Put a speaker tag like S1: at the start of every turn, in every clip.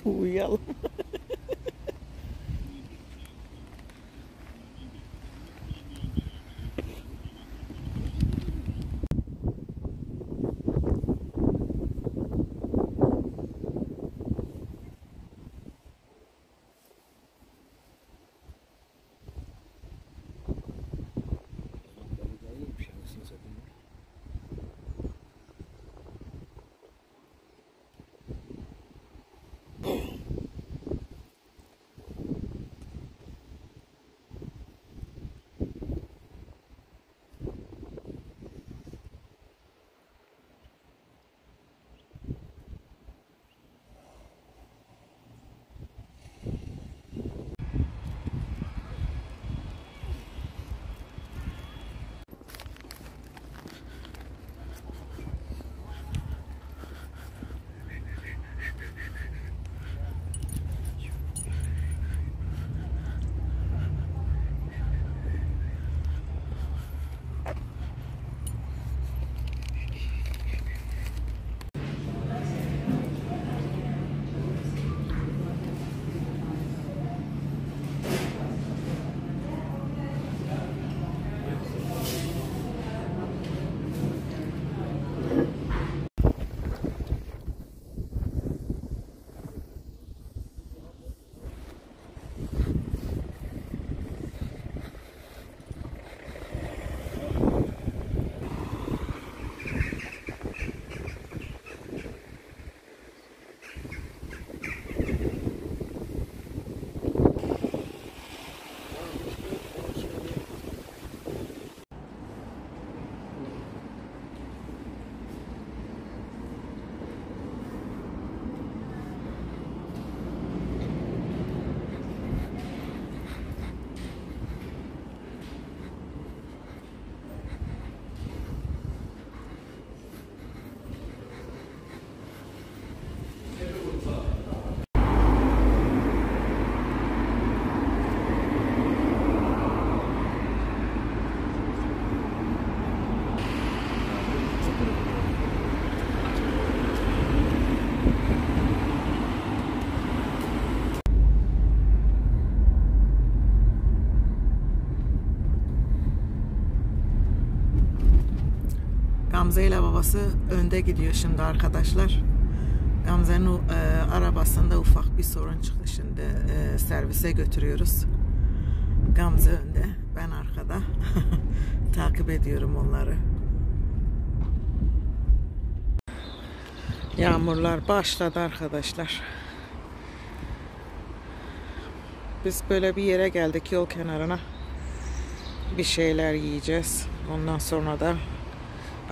S1: Uyuyalım. Gamze ile babası önde gidiyor şimdi arkadaşlar. Gamze'nin arabasında ufak bir sorun çıktı, şimdi servise götürüyoruz. Gamze önde, ben arkada. Takip ediyorum onları. Yağmurlar başladı arkadaşlar. Biz böyle bir yere geldik, yol kenarına. Bir şeyler yiyeceğiz. Ondan sonra da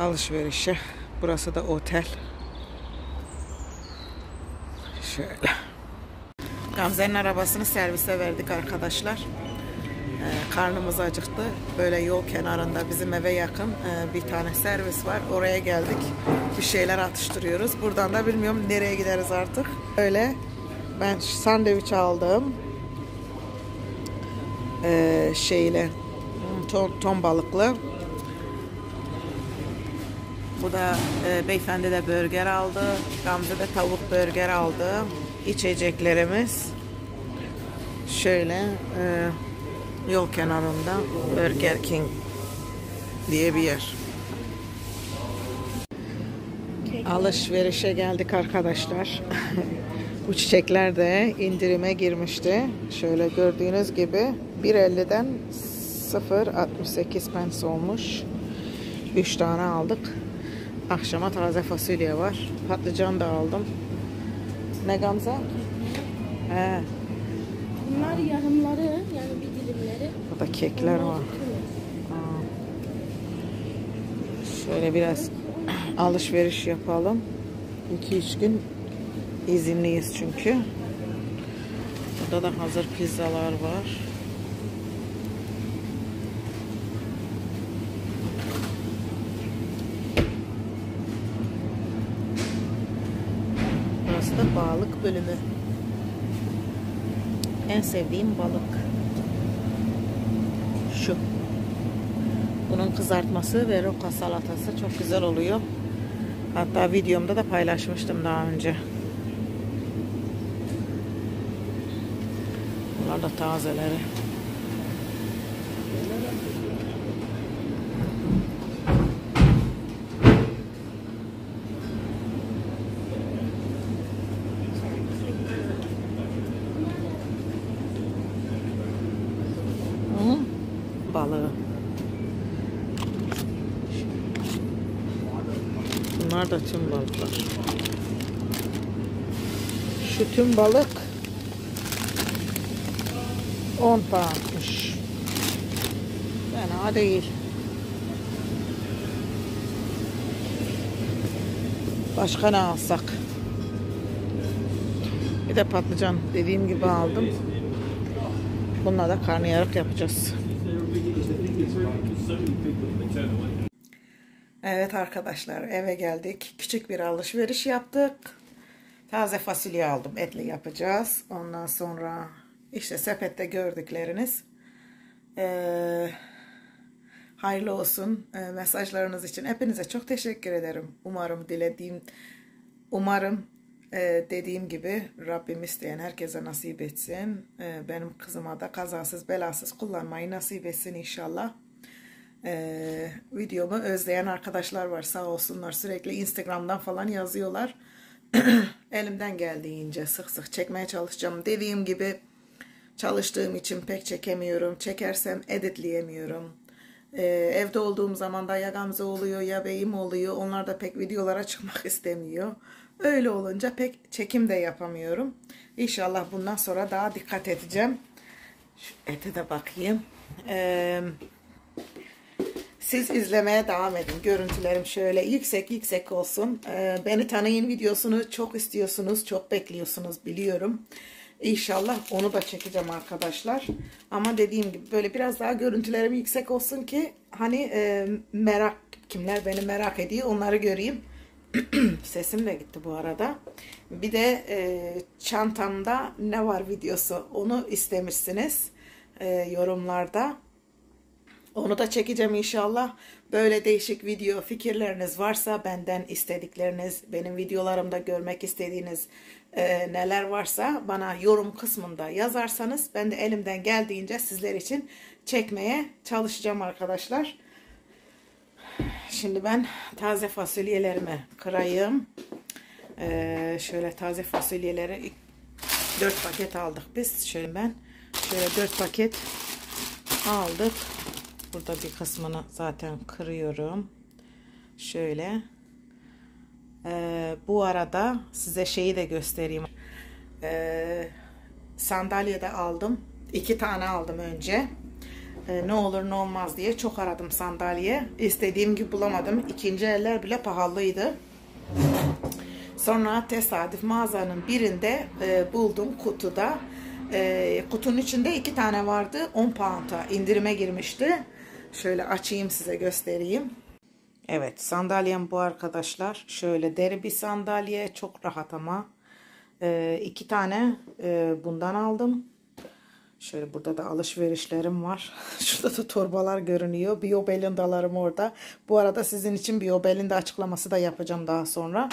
S1: alışverişe. Burası da otel. Şöyle. Gamze'nin arabasını servise verdik arkadaşlar. Karnımız acıktı. Böyle yol kenarında bizim eve yakın bir tane servis var. Oraya geldik. Bir şeyler atıştırıyoruz. Buradan da bilmiyorum nereye gideriz artık. Öyle. Ben sandviç aldım. Ton balıklı. Bu da beyefendi de burger aldı. Gamze de tavuk burger aldı. İçeceklerimiz şöyle yol kenarında Burger King diye bir yer. Alışverişe geldik arkadaşlar. Bu çiçekler de indirime girmişti. Şöyle gördüğünüz gibi 1.50'den 0.68 pence olmuş. 3 tane aldık. Akşama taze fasulye var. Patlıcan da aldım. Ne Gamze? He.
S2: Bunlar yarımları, yani bir dilimleri.
S1: Burada kekler var. Şöyle biraz alışveriş yapalım. 2-3 gün izinliyiz çünkü. Burada da hazır pizzalar var. Burası da balık bölümü. En sevdiğim balık şu. Bunun kızartması ve roka salatası çok güzel oluyor. Hatta videomda da paylaşmıştım daha önce. Bunlar da tazeleri. Balığı. Bunlar da tüm balıklar. Şu tüm balık 10 poundmuş. Fena değil. Başka ne alsak? Bir de patlıcan dediğim gibi aldım. Bununla da karnıyarık yapacağız. Evet arkadaşlar, eve geldik. Küçük bir alışveriş yaptık. Taze fasulye aldım. Etli yapacağız. Ondan sonra işte sepette gördükleriniz. Hayırlı olsun mesajlarınız için. Hepinize çok teşekkür ederim. Umarım dediğim gibi Rabbim isteyen herkese nasip etsin. Benim kızıma da kazasız belasız kullanmayı nasip etsin inşallah. Videomu özleyen arkadaşlar var, sağ olsunlar, sürekli Instagram'dan falan yazıyorlar. Elimden geldiğince sık sık çekmeye çalışacağım. Dediğim gibi çalıştığım için pek çekemiyorum. Çekersem editleyemiyorum. Evde olduğum zaman da ya Gamze oluyor ya beyim oluyor. Onlar da pek videolara çıkmak istemiyor. Öyle olunca pek çekim de yapamıyorum. İnşallah bundan sonra daha dikkat edeceğim. Şu ete de bakayım. Siz izlemeye devam edin. Görüntülerim şöyle yüksek olsun. Beni tanıyın videosunu çok istiyorsunuz, çok bekliyorsunuz biliyorum. İnşallah onu da çekeceğim arkadaşlar. Ama dediğim gibi böyle biraz daha görüntülerim yüksek olsun ki hani kimler beni merak ediyor onları göreyim. Sesim de gitti bu arada. Bir de çantamda ne var videosu onu istemişsiniz yorumlarda. Onu da çekeceğim inşallah. Böyle değişik video fikirleriniz varsa, benden istedikleriniz, benim videolarımda görmek istediğiniz neler varsa bana yorum kısmında yazarsanız ben de elimden geldiğince sizler için çekmeye çalışacağım arkadaşlar. Şimdi ben taze fasulyelerimi kırayım. Şöyle taze fasulyeleri 4 paket aldık biz. Şöyle 4 paket aldık. Burada bir kısmını zaten kırıyorum. Şöyle. Bu arada size şeyi de göstereyim. Sandalye de aldım. 2 tane aldım önce. Ne olur ne olmaz diye çok aradım sandalye. İstediğim gibi bulamadım. İkinci eller bile pahalıydı. Sonra tesadüf mağazanın birinde buldum kutuda. Kutunun içinde 2 tane vardı. 10 pound'a indirime girmişti. Şöyle açayım size göstereyim. Evet, sandalyem bu arkadaşlar. Şöyle deri bir sandalye. Çok rahat ama. 2 tane bundan aldım. Şöyle burada da alışverişlerim var. Şurada da torbalar görünüyor. Bio Belinda'larım orada. Bu arada sizin için Bio Belinda açıklaması da yapacağım daha sonra.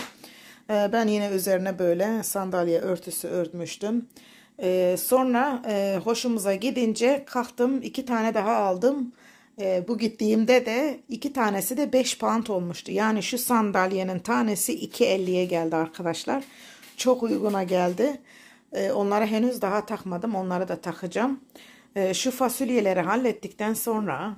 S1: Ben yine üzerine böyle sandalye örtüsü örtmüştüm. Sonra hoşumuza gidince kalktım 2 tane daha aldım. Bu gittiğimde de 2 tanesi de 5 pound olmuştu. Yani şu sandalyenin tanesi 2.50'ye geldi arkadaşlar. Çok uyguna geldi. Onları henüz daha takmadım. Onları da takacağım. Şu fasulyeleri hallettikten sonra,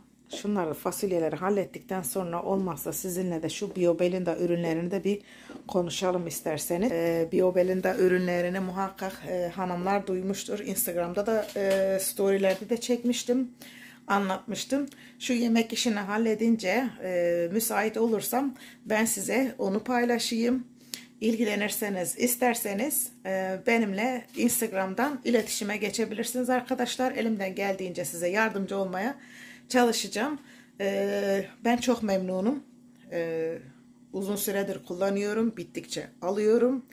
S1: fasulyeleri hallettikten sonra olmazsa sizinle de şu Bio Belinda ürünlerini de bir konuşalım isterseniz. Bio Belinda ürünlerini muhakkak hanımlar duymuştur. Instagram'da da storylerde de çekmiştim. Anlatmıştım. Şu yemek işini halledince müsait olursam ben size onu paylaşayım. ilgilenirseniz, isterseniz benimle Instagram'dan iletişime geçebilirsiniz arkadaşlar. Elimden geldiğince size yardımcı olmaya çalışacağım. Ben çok memnunum. Uzun süredir kullanıyorum. Bittikçe alıyorum.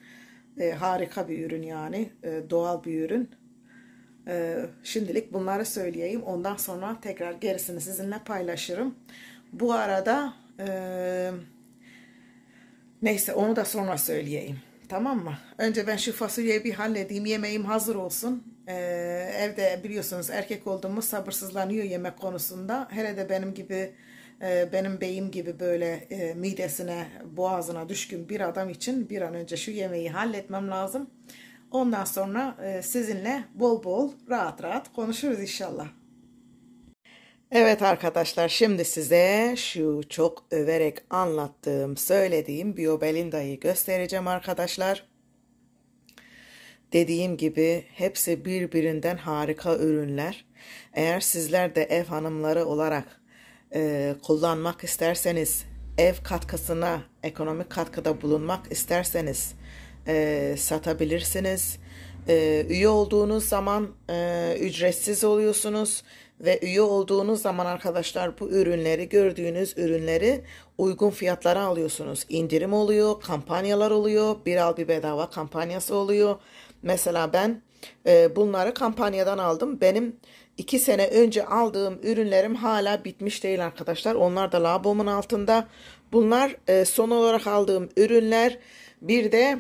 S1: Harika bir ürün yani. Doğal bir ürün. Şimdilik bunları söyleyeyim. Ondan sonra tekrar gerisini sizinle paylaşırım. Bu arada neyse onu da sonra söyleyeyim. Tamam mı? Önce ben şu fasulyeyi bir halledeyim. Yemeğim hazır olsun. Evde biliyorsunuz erkek olduğumuz sabırsızlanıyor yemek konusunda. Hele de benim gibi benim beyim gibi böyle midesine, boğazına düşkün bir adam için bir an önce şu yemeği halletmem lazım. Ondan sonra sizinle bol bol rahat rahat konuşuruz inşallah. Evet arkadaşlar, şimdi size şu çok överek anlattığım, söylediğim Biobelinda'yı göstereceğim arkadaşlar. Dediğim gibi hepsi birbirinden harika ürünler. Eğer sizler de ev hanımları olarak kullanmak isterseniz, ev katkısına, ekonomik katkıda bulunmak isterseniz satabilirsiniz. Üye olduğunuz zaman ücretsiz oluyorsunuz ve üye olduğunuz zaman arkadaşlar bu ürünleri, gördüğünüz ürünleri uygun fiyatlara alıyorsunuz. İndirim oluyor, kampanyalar oluyor, bir al bir bedava kampanyası oluyor. Mesela ben bunları kampanyadan aldım. Benim 2 sene önce aldığım ürünlerim hala bitmiş değil arkadaşlar. Onlar da labomun altında. Bunlar son olarak aldığım ürünler. Bir de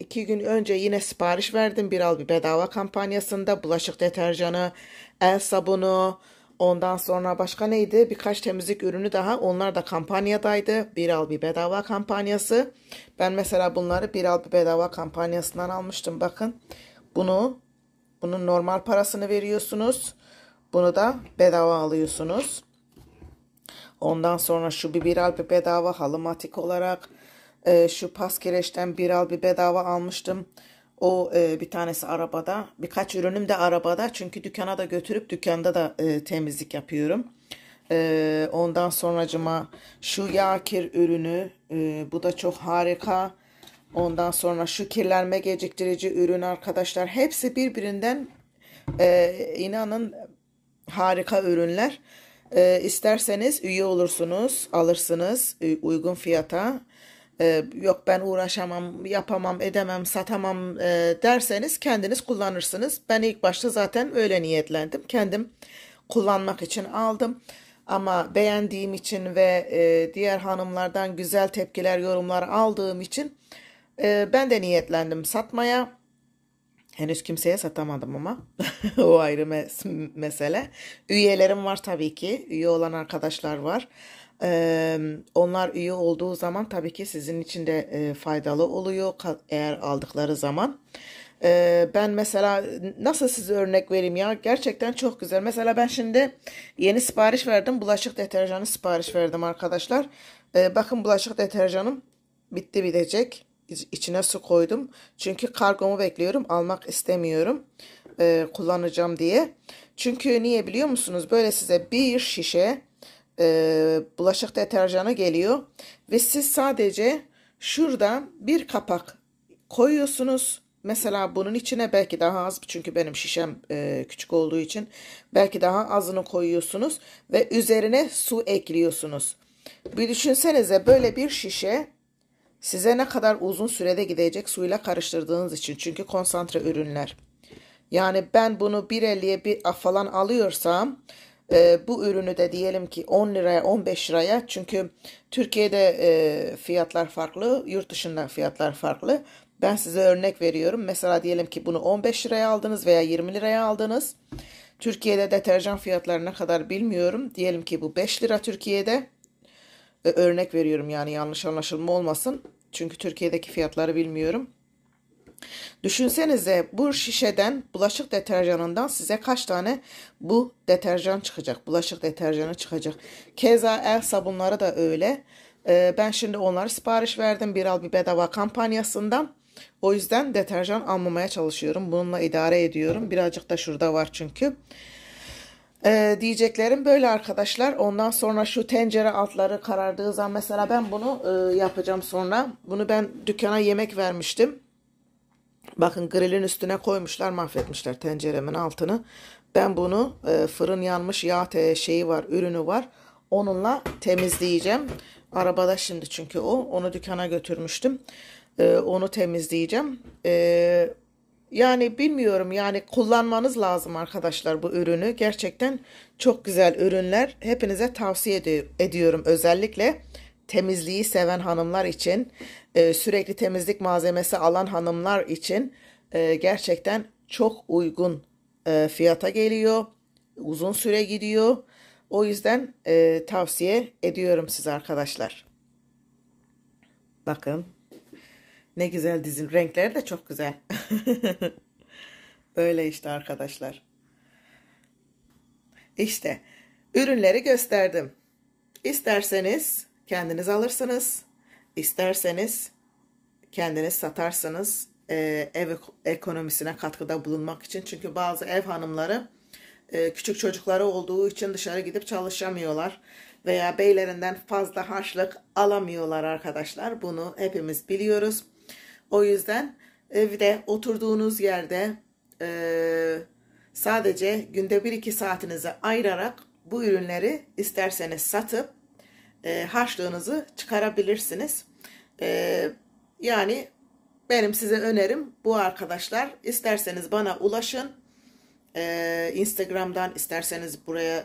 S1: 2 gün önce yine sipariş verdim. Bir al bir bedava kampanyasında bulaşık deterjanı, el sabunu, ondan sonra başka neydi? Birkaç temizlik ürünü daha. Onlar da kampanyadaydı. Bir al bir bedava kampanyası. Ben mesela bunları bir al bir bedava kampanyasından almıştım. Bakın bunun normal parasını veriyorsunuz. Bunu da bedava alıyorsunuz. Ondan sonra şu bir al bir bedava halımatik olarak şu Paskireç'ten bir al bir bedava almıştım. O bir tanesi arabada. Birkaç ürünüm de arabada. Çünkü dükkana da götürüp dükkanda da temizlik yapıyorum. Ondan sonracıma şu yağ kir ürünü. Bu da çok harika. Ondan sonra şu kirlenme geciktirici ürün arkadaşlar. Hepsi birbirinden inanın harika ürünler. İsterseniz üye olursunuz, alırsınız uygun fiyata. Yok ben uğraşamam, yapamam, edemem, satamam derseniz kendiniz kullanırsınız. Ben ilk başta zaten öyle niyetlendim. Kendim kullanmak için aldım. Ama beğendiğim için ve diğer hanımlardan güzel tepkiler, yorumlar aldığım için ben de niyetlendim satmaya. Henüz kimseye satamadım ama o ayrı mesele. Üyelerim var tabii ki. Üye olan arkadaşlar var. Onlar üye olduğu zaman tabii ki sizin için de faydalı oluyor eğer aldıkları zaman. Ben mesela nasıl size örnek vereyim ya, gerçekten çok güzel. Mesela ben şimdi yeni sipariş verdim. Bulaşık deterjanı sipariş verdim arkadaşlar. Bakın bulaşık deterjanım bitti, bitecek. İçine su koydum. Çünkü kargomu bekliyorum. Almak istemiyorum. Kullanacağım diye. Çünkü niye biliyor musunuz? Böyle size bir şişe bulaşık deterjanı geliyor. Ve siz sadece şurada bir kapak koyuyorsunuz. Mesela bunun içine belki daha az, çünkü benim şişem küçük olduğu için belki daha azını koyuyorsunuz. Ve üzerine su ekliyorsunuz. Bir düşünsenize, böyle bir şişe size ne kadar uzun sürede gidecek suyla karıştırdığınız için. Çünkü konsantre ürünler. Yani ben bunu 1.50'ye falan alıyorsam bu ürünü de diyelim ki 10 liraya 15 liraya, çünkü Türkiye'de fiyatlar farklı, yurt dışında fiyatlar farklı. Ben size örnek veriyorum. Mesela diyelim ki bunu 15 liraya aldınız veya 20 liraya aldınız. Türkiye'de deterjan fiyatları ne kadar bilmiyorum. Diyelim ki bu 5 lira Türkiye'de. Örnek veriyorum yani, yanlış anlaşılma olmasın. Çünkü Türkiye'deki fiyatları bilmiyorum. Düşünsenize, bu şişeden, bulaşık deterjanından size kaç tane bu deterjan çıkacak. Bulaşık deterjanı çıkacak. Keza el sabunları da öyle. Ben şimdi onları sipariş verdim. Bir al bir bedava kampanyasından. O yüzden deterjan almamaya çalışıyorum. Bununla idare ediyorum. Birazcık da şurada var çünkü. Diyeceklerim böyle arkadaşlar. Ondan sonra şu tencere altları karardığı zaman mesela ben bunu yapacağım sonra. Bunu ben dükkana yemek vermiştim. Bakın grillin üstüne koymuşlar, mahvetmişler tenceremin altını. Ben bunu fırın yanmış yağ şeyi var, ürünü var. Onunla temizleyeceğim. Arabada şimdi çünkü o. Onu dükkana götürmüştüm. Onu temizleyeceğim. Yani bilmiyorum, yani kullanmanız lazım arkadaşlar bu ürünü. Gerçekten çok güzel ürünler. Hepinize tavsiye ediyorum. Özellikle temizliği seven hanımlar için, sürekli temizlik malzemesi alan hanımlar için gerçekten çok uygun fiyata geliyor. Uzun süre gidiyor. O yüzden tavsiye ediyorum size arkadaşlar. Bakın ne güzel dizim. Renkleri de çok güzel. Böyle işte arkadaşlar. İşte ürünleri gösterdim. İsterseniz kendiniz alırsınız. İsterseniz kendiniz satarsınız. Ev ekonomisine katkıda bulunmak için. Çünkü bazı ev hanımları küçük çocukları olduğu için dışarı gidip çalışamıyorlar. Veya beylerinden fazla harçlık alamıyorlar arkadaşlar. Bunu hepimiz biliyoruz. O yüzden evde oturduğunuz yerde sadece günde 1-2 saatinizi ayırarak bu ürünleri isterseniz satıp harçlığınızı çıkarabilirsiniz. Yani benim size önerim bu arkadaşlar. İsterseniz bana ulaşın. Instagram'dan isterseniz buraya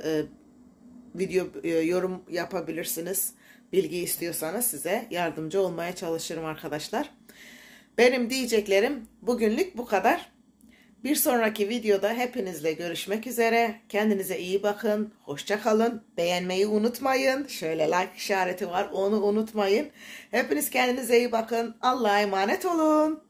S1: video yorum yapabilirsiniz. Bilgi istiyorsanız size yardımcı olmaya çalışırım arkadaşlar. Benim diyeceklerim bugünlük bu kadar. Bir sonraki videoda hepinizle görüşmek üzere. Kendinize iyi bakın. Hoşça kalın. Beğenmeyi unutmayın. Şöyle like işareti var. Onu unutmayın. Hepiniz kendinize iyi bakın. Allah'a emanet olun.